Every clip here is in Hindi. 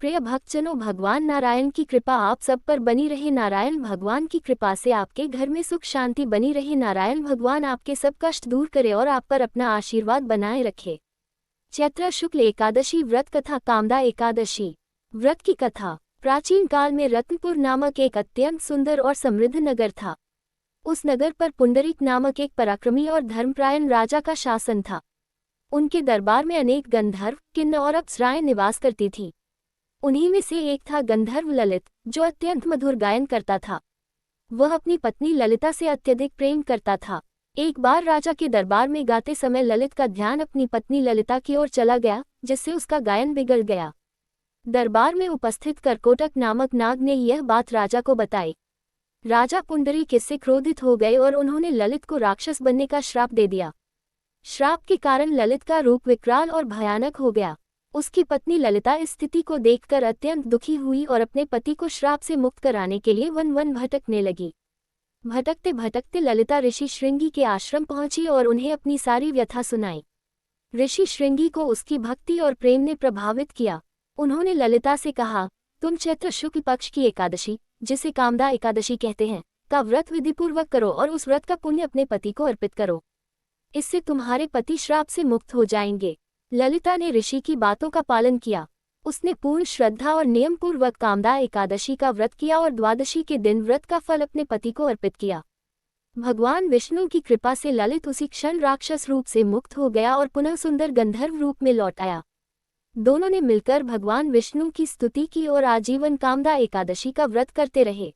प्रिय भक्तजनों, भगवान नारायण की कृपा आप सब पर बनी रहे। नारायण भगवान की कृपा से आपके घर में सुख शांति बनी रहे। नारायण भगवान आपके सब कष्ट दूर करे और आप पर अपना आशीर्वाद बनाए रखे। चैत्र शुक्ल एकादशी व्रत कथा। कामदा एकादशी व्रत की कथा। प्राचीन काल में रत्नपुर नामक एक अत्यंत सुंदर और समृद्ध नगर था। उस नगर पर पुंडरीक नामक एक पराक्रमी और धर्मपरायण राजा का शासन था। उनके दरबार में अनेक गंधर्व, किन्नर और अप्सराएं निवास करती थीं। उन्हीं में से एक था गंधर्व ललित, जो अत्यंत मधुर गायन करता था। वह अपनी पत्नी ललिता से अत्यधिक प्रेम करता था। एक बार राजा के दरबार में गाते समय ललित का ध्यान अपनी पत्नी ललिता की ओर चला गया, जिससे उसका गायन बिगड़ गया। दरबार में उपस्थित करकोटक नामक नाग ने यह बात राजा को बताई। राजा पुंडरीक इससे क्रोधित हो गए और उन्होंने ललित को राक्षस बनने का श्राप दे दिया। श्राप के कारण ललित का रूप विकराल और भयानक हो गया। उसकी पत्नी ललिता इस स्थिति को देखकर अत्यंत दुखी हुई और अपने पति को श्राप से मुक्त कराने के लिए वन वन भटकने लगी। भटकते भटकते ललिता ऋषि श्रृंगी के आश्रम पहुंची और उन्हें अपनी सारी व्यथा सुनाई। ऋषि श्रृंगी को उसकी भक्ति और प्रेम ने प्रभावित किया। उन्होंने ललिता से कहा, तुम चैत्र शुक्ल पक्ष की एकादशी, जिसे कामदा एकादशी कहते हैं, का व्रत विधिपूर्वक करो और उस व्रत का पुण्य अपने पति को अर्पित करो। इससे तुम्हारे पति श्राप से मुक्त हो जाएंगे। ललिता ने ऋषि की बातों का पालन किया। उसने पूर्ण श्रद्धा और नियम पूर्वक कामदा एकादशी का व्रत किया और द्वादशी के दिन व्रत का फल अपने पति को अर्पित किया। भगवान विष्णु की कृपा से ललित उसी क्षण राक्षस रूप से मुक्त हो गया और पुनः सुंदर गंधर्व रूप में लौट आया। दोनों ने मिलकर भगवान विष्णु की स्तुति की और आजीवन कामदा एकादशी का व्रत करते रहे।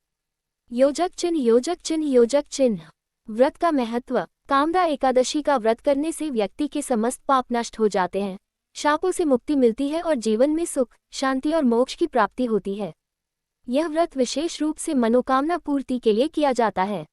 योजक चिन्ह, योजक चिन्ह, योजक चिन्ह। व्रत का महत्व। कामदा एकादशी का व्रत करने से व्यक्ति के समस्त पाप नष्ट हो जाते हैं, शापों से मुक्ति मिलती है और जीवन में सुख, शांति और मोक्ष की प्राप्ति होती है। यह व्रत विशेष रूप से मनोकामना पूर्ति के लिए किया जाता है।